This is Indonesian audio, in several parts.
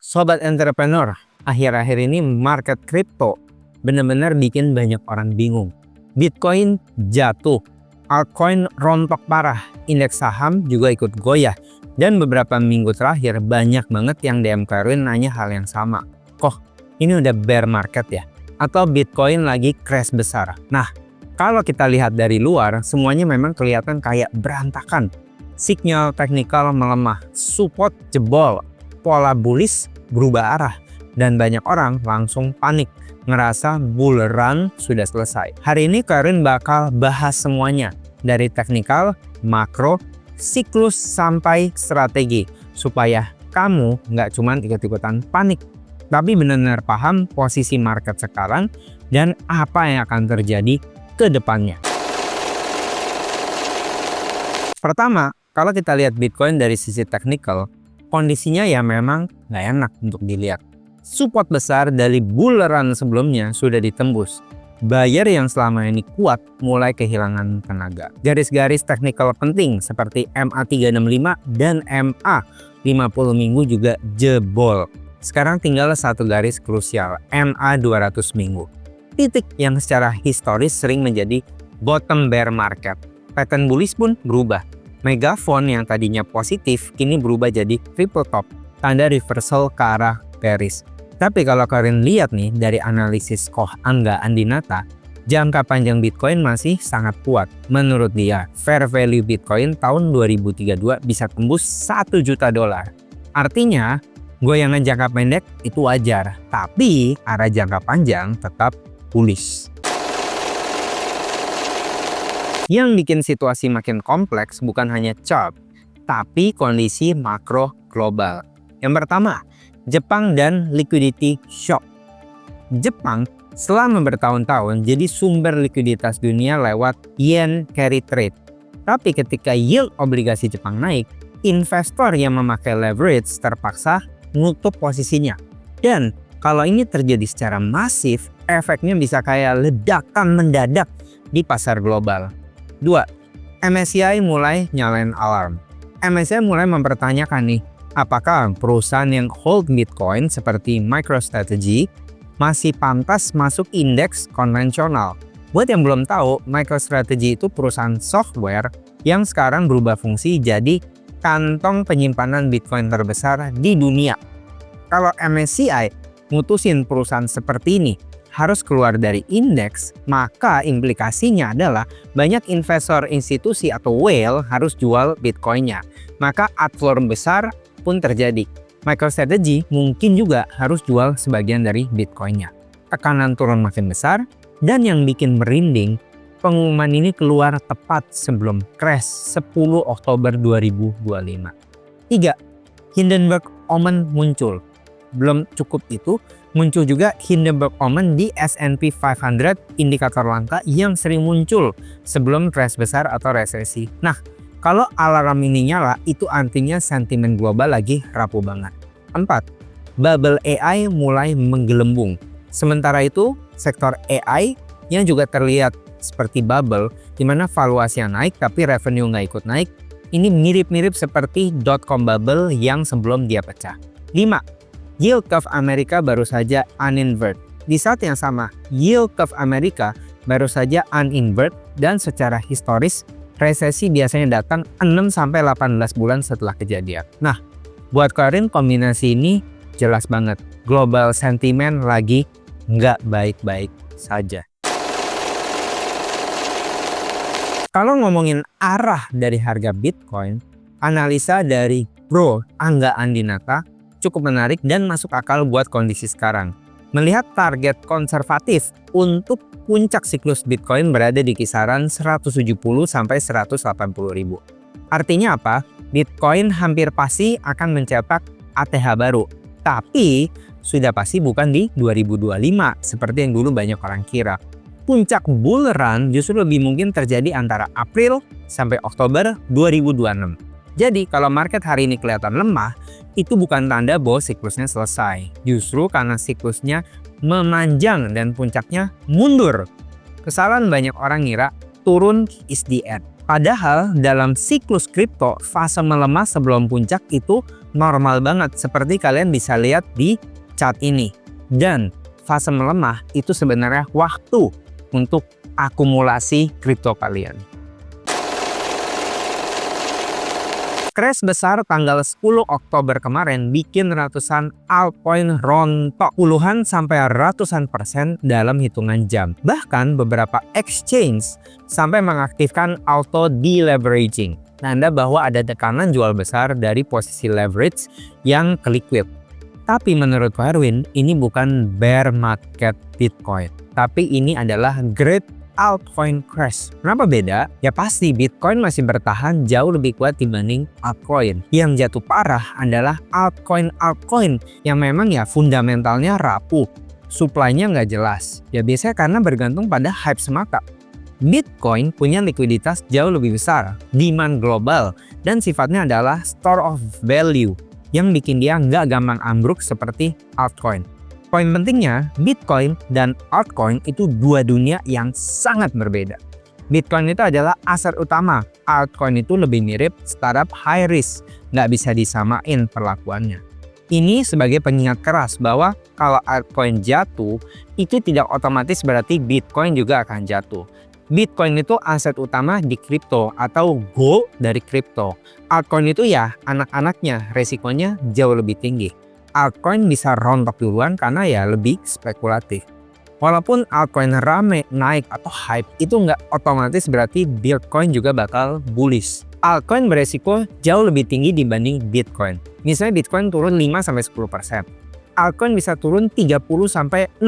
Sobat entrepreneur, akhir-akhir ini market kripto benar-benar bikin banyak orang bingung. Bitcoin jatuh, altcoin rontok parah, indeks saham juga ikut goyah. Dan beberapa minggu terakhir banyak banget yang DM Erwin nanya hal yang sama. Kok ini udah bear market ya? Atau Bitcoin lagi crash besar? Nah, kalau kita lihat dari luar, semuanya memang kelihatan kayak berantakan. Signal teknikal melemah, support jebol, pola bullish berubah arah, dan banyak orang langsung panik, ngerasa bull run sudah selesai. Hari ini Erwin bakal bahas semuanya, dari teknikal, makro, siklus, sampai strategi, supaya kamu nggak cuma ikut-ikutan panik, tapi benar-benar paham posisi market sekarang dan apa yang akan terjadi ke depannya. Pertama, kalau kita lihat Bitcoin dari sisi teknikal, kondisinya ya memang nggak enak untuk dilihat. Support besar dari bull run sebelumnya sudah ditembus. Buyer yang selama ini kuat mulai kehilangan tenaga. Garis-garis teknikal penting seperti MA365 dan MA50 minggu juga jebol. Sekarang tinggal satu garis krusial, MA200 minggu. Titik yang secara historis sering menjadi bottom bear market. Pattern bullish pun berubah. Megaphone yang tadinya positif kini berubah jadi triple top, tanda reversal ke arah bearish. Tapi kalau kalian lihat nih dari analisis Koh Angga Andinata, jangka panjang Bitcoin masih sangat kuat. Menurut dia, fair value Bitcoin tahun 2032 bisa tembus $1 juta. Artinya, goyangan jangka pendek itu wajar, tapi arah jangka panjang tetap bullish. Yang bikin situasi makin kompleks bukan hanya chart, tapi kondisi makro global. Yang pertama, Jepang dan liquidity shock. Jepang selama bertahun-tahun jadi sumber likuiditas dunia lewat yen carry trade. Tapi ketika yield obligasi Jepang naik, investor yang memakai leverage terpaksa nutup posisinya. Dan kalau ini terjadi secara masif, efeknya bisa kayak ledakan mendadak di pasar global. 2. MSCI mulai nyalain alarm. MSCI mulai mempertanyakan nih, apakah perusahaan yang hold Bitcoin seperti MicroStrategy masih pantas masuk indeks konvensional? Buat yang belum tahu, MicroStrategy itu perusahaan software yang sekarang berubah fungsi jadi kantong penyimpanan Bitcoin terbesar di dunia. Kalau MSCI mutusin perusahaan seperti ini harus keluar dari indeks, maka implikasinya adalah banyak investor institusi atau whale harus jual Bitcoinnya. Maka outflow besar pun terjadi. MicroStrategy mungkin juga harus jual sebagian dari Bitcoinnya. Tekanan turun makin besar, dan yang bikin merinding, pengumuman ini keluar tepat sebelum crash 10 Oktober 2025. 3. Hindenburg Omen muncul. Belum cukup itu, muncul juga Hindenburg Omen di S&P 500, indikator langka yang sering muncul sebelum crash besar atau resesi. Nah, kalau alarm ini nyala, itu artinya sentimen global lagi rapuh banget. 4. Bubble AI mulai menggelembung. Sementara itu, sektor AI yang juga terlihat seperti bubble, di mana valuasinya naik tapi revenue nggak ikut naik, ini mirip-mirip seperti .com bubble yang sebelum dia pecah. 5. Yield curve Amerika baru saja uninvert. Di saat yang sama, yield curve Amerika baru saja uninvert, dan secara historis, resesi biasanya datang 6-18 bulan setelah kejadian. Nah, buat Erwin kombinasi ini jelas banget. Global sentiment lagi nggak baik-baik saja. Kalau ngomongin arah dari harga Bitcoin, analisa dari Bro Angga Andinata cukup menarik dan masuk akal buat kondisi sekarang. Melihat target konservatif untuk puncak siklus Bitcoin berada di kisaran 170-180 ribu. Artinya apa? Bitcoin hampir pasti akan mencetak ATH baru. Tapi sudah pasti bukan di 2025 seperti yang dulu banyak orang kira. Puncak bull run justru lebih mungkin terjadi antara April sampai Oktober 2026. Jadi kalau market hari ini kelihatan lemah, itu bukan tanda bahwa siklusnya selesai. Justru karena siklusnya memanjang dan puncaknya mundur. Kesalahan banyak orang ngira turun is the end. Padahal dalam siklus kripto, fase melemah sebelum puncak itu normal banget seperti kalian bisa lihat di chart ini. Dan fase melemah itu sebenarnya waktu untuk akumulasi kripto kalian. Crash besar tanggal 10 Oktober kemarin bikin ratusan altcoin rontok puluhan sampai ratusan persen dalam hitungan jam. Bahkan beberapa exchange sampai mengaktifkan auto deleveraging. Tanda bahwa ada tekanan jual besar dari posisi leverage yang ke liquid. Tapi menurut Pak Erwin, ini bukan bear market Bitcoin. Tapi ini adalah great altcoin crash. Kenapa beda? Ya pasti Bitcoin masih bertahan jauh lebih kuat dibanding altcoin. Yang jatuh parah adalah altcoin yang memang ya fundamentalnya rapuh. Supply-nya nggak jelas. Ya biasanya karena bergantung pada hype semata. Bitcoin punya likuiditas jauh lebih besar, demand global, dan sifatnya adalah store of value yang bikin dia nggak gampang ambruk seperti altcoin. Poin pentingnya, Bitcoin dan altcoin itu dua dunia yang sangat berbeda. Bitcoin itu adalah aset utama, altcoin itu lebih mirip startup high risk, nggak bisa disamain perlakuannya. Ini sebagai pengingat keras bahwa kalau altcoin jatuh, itu tidak otomatis berarti Bitcoin juga akan jatuh. Bitcoin itu aset utama di kripto atau gold dari kripto. Altcoin itu ya anak-anaknya, resikonya jauh lebih tinggi. Altcoin bisa rontok duluan karena ya lebih spekulatif. Walaupun altcoin rame, naik atau hype, itu nggak otomatis berarti Bitcoin juga bakal bullish. Altcoin beresiko jauh lebih tinggi dibanding Bitcoin. Misalnya Bitcoin turun 5-10%. Altcoin bisa turun 30-60%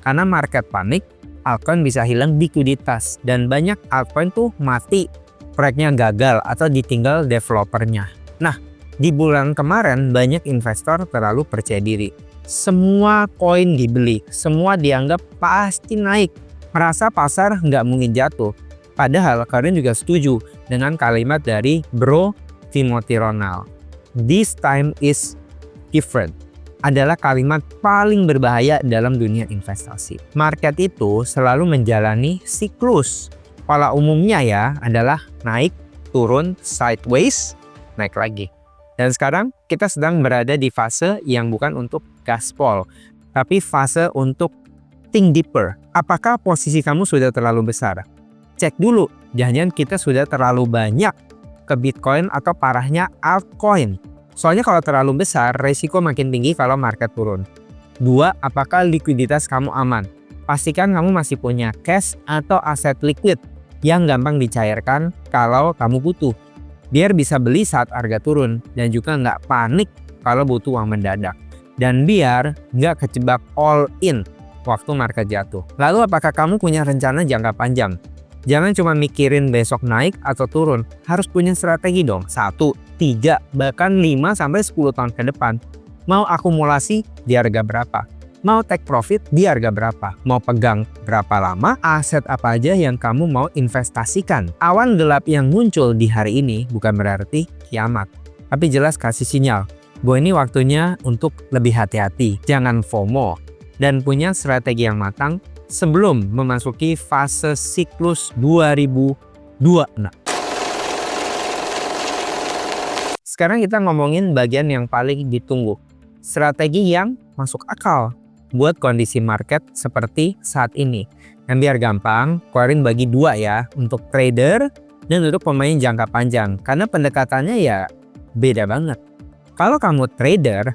karena market panik, altcoin bisa hilang likuiditas dan banyak altcoin tuh mati, proyeknya gagal atau ditinggal developernya. Nah, di bulan kemarin banyak investor terlalu percaya diri. Semua koin dibeli, semua dianggap pasti naik. Merasa pasar nggak mungkin jatuh. Padahal kalian juga setuju dengan kalimat dari Bro Timothy Ronald. This time is different. Adalah kalimat paling berbahaya dalam dunia investasi. Market itu selalu menjalani siklus. Pola umumnya ya adalah naik, turun, sideways, naik lagi. Dan sekarang kita sedang berada di fase yang bukan untuk gaspol, tapi fase untuk think deeper. Apakah posisi kamu sudah terlalu besar? Cek dulu, jangan-jangan kita sudah terlalu banyak ke Bitcoin atau parahnya altcoin. Soalnya kalau terlalu besar, resiko makin tinggi kalau market turun. 2. Apakah likuiditas kamu aman? Pastikan kamu masih punya cash atau aset liquid yang gampang dicairkan kalau kamu butuh. Biar bisa beli saat harga turun dan juga nggak panik kalau butuh uang mendadak. Dan biar nggak kejebak all in waktu market jatuh. Lalu apakah kamu punya rencana jangka panjang? Jangan cuma mikirin besok naik atau turun. Harus punya strategi dong. 1, 3, bahkan 5-10 tahun ke depan. Mau akumulasi di harga berapa? Mau take profit di harga berapa? Mau pegang berapa lama? Aset apa aja yang kamu mau investasikan? Awan gelap yang muncul di hari ini bukan berarti kiamat. Tapi jelas kasih sinyal bahwa ini waktunya untuk lebih hati-hati. Jangan FOMO. Dan punya strategi yang matang sebelum memasuki fase siklus 2026. Sekarang kita ngomongin bagian yang paling ditunggu. Strategi yang masuk akal buat kondisi market seperti saat ini. Dan biar gampang, keluarin bagi 2 ya, untuk trader dan untuk pemain jangka panjang. Karena pendekatannya ya beda banget. Kalau kamu trader,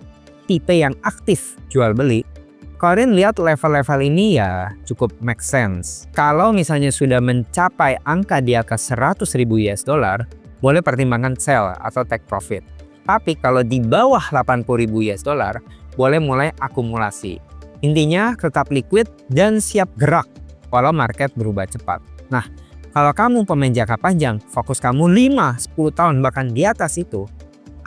tipe yang aktif jual beli, kalian lihat level-level ini ya cukup make sense. Kalau misalnya sudah mencapai angka di atas 100.000 US dollar, boleh pertimbangkan sell atau take profit. Tapi kalau di bawah 80.000 US dollar, boleh mulai akumulasi. Intinya tetap liquid dan siap gerak walau market berubah cepat. Nah, kalau kamu pemain jangka panjang, fokus kamu 5-10 tahun bahkan di atas itu,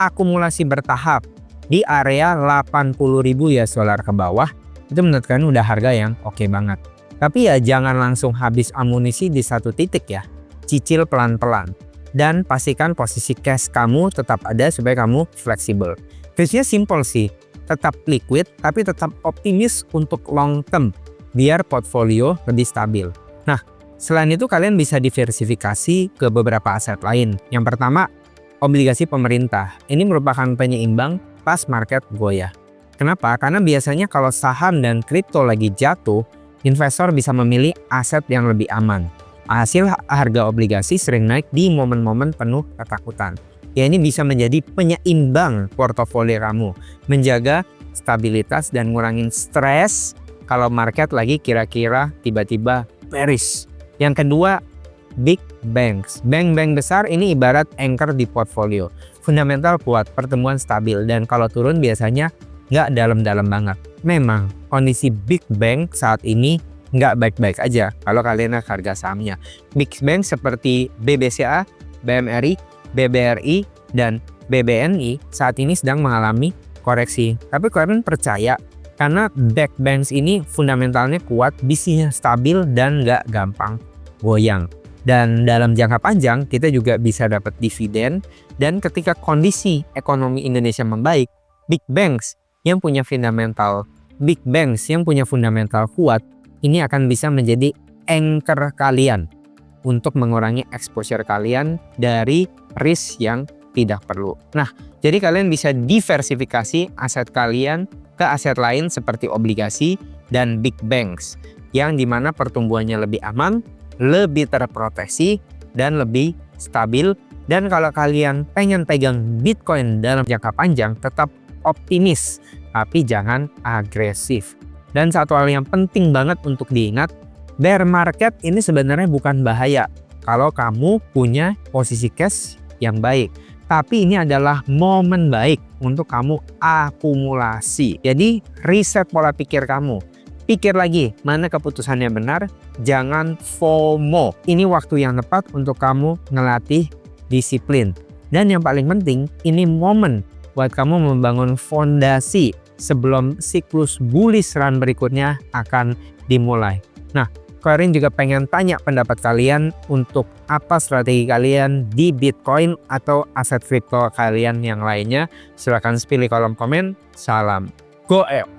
akumulasi bertahap di area 80.000 US dollar ke bawah, itu menurut kalian udah harga yang oke banget. Tapi ya jangan langsung habis amunisi di satu titik ya. Cicil pelan-pelan. Dan pastikan posisi cash kamu tetap ada supaya kamu fleksibel. Tipsnya simple sih. Tetap liquid tapi tetap optimis untuk long term biar portfolio lebih stabil. Nah, Selain itu kalian bisa diversifikasi ke beberapa aset lain. Yang pertama, obligasi pemerintah. Ini merupakan penyeimbang pas market goyah. Kenapa? Karena biasanya kalau saham dan kripto lagi jatuh, investor bisa memilih aset yang lebih aman. Hasil harga obligasi sering naik di momen-momen penuh ketakutan. Ya, ini bisa menjadi penyeimbang portofolio kamu, menjaga stabilitas dan ngurangin stres kalau market lagi kira-kira tiba-tiba bearish. Yang kedua, big banks. Bank-bank besar ini ibarat anchor di portfolio. Fundamental kuat, pertumbuhan stabil, dan kalau turun biasanya nggak dalam-dalam banget. Memang kondisi big bank saat ini nggak baik-baik aja kalau kalian lihat harga sahamnya. Big bank seperti BBCA, BMRI, BBRI, dan BBNI saat ini sedang mengalami koreksi. Tapi kalian percaya karena big banks ini fundamentalnya kuat, bisnisnya stabil, dan nggak gampang goyang. Dan dalam jangka panjang kita juga bisa dapat dividen. Dan ketika kondisi ekonomi Indonesia membaik, big banks yang punya fundamental kuat ini akan bisa menjadi anchor kalian untuk mengurangi exposure kalian dari risk yang tidak perlu. Nah, jadi kalian bisa diversifikasi aset kalian ke aset lain seperti obligasi dan big banks yang dimana pertumbuhannya lebih aman, lebih terproteksi, dan lebih stabil. Dan kalau kalian pengen pegang Bitcoin dalam jangka panjang, tetap optimis, tapi jangan agresif. Dan satu hal yang penting banget untuk diingat, bear market ini sebenarnya bukan bahaya kalau kamu punya posisi cash yang baik. Tapi ini adalah momen baik untuk kamu akumulasi. Jadi riset pola pikir kamu. Pikir lagi mana keputusannya benar, jangan FOMO. Ini waktu yang tepat untuk kamu ngelatih disiplin. Dan yang paling penting, ini momen buat kamu membangun fondasi sebelum siklus bullish run berikutnya akan dimulai. Nah, kalian juga pengen tanya pendapat kalian untuk apa strategi kalian di Bitcoin atau aset kripto kalian yang lainnya. Silahkan pilih kolom komen. Salam Goeo.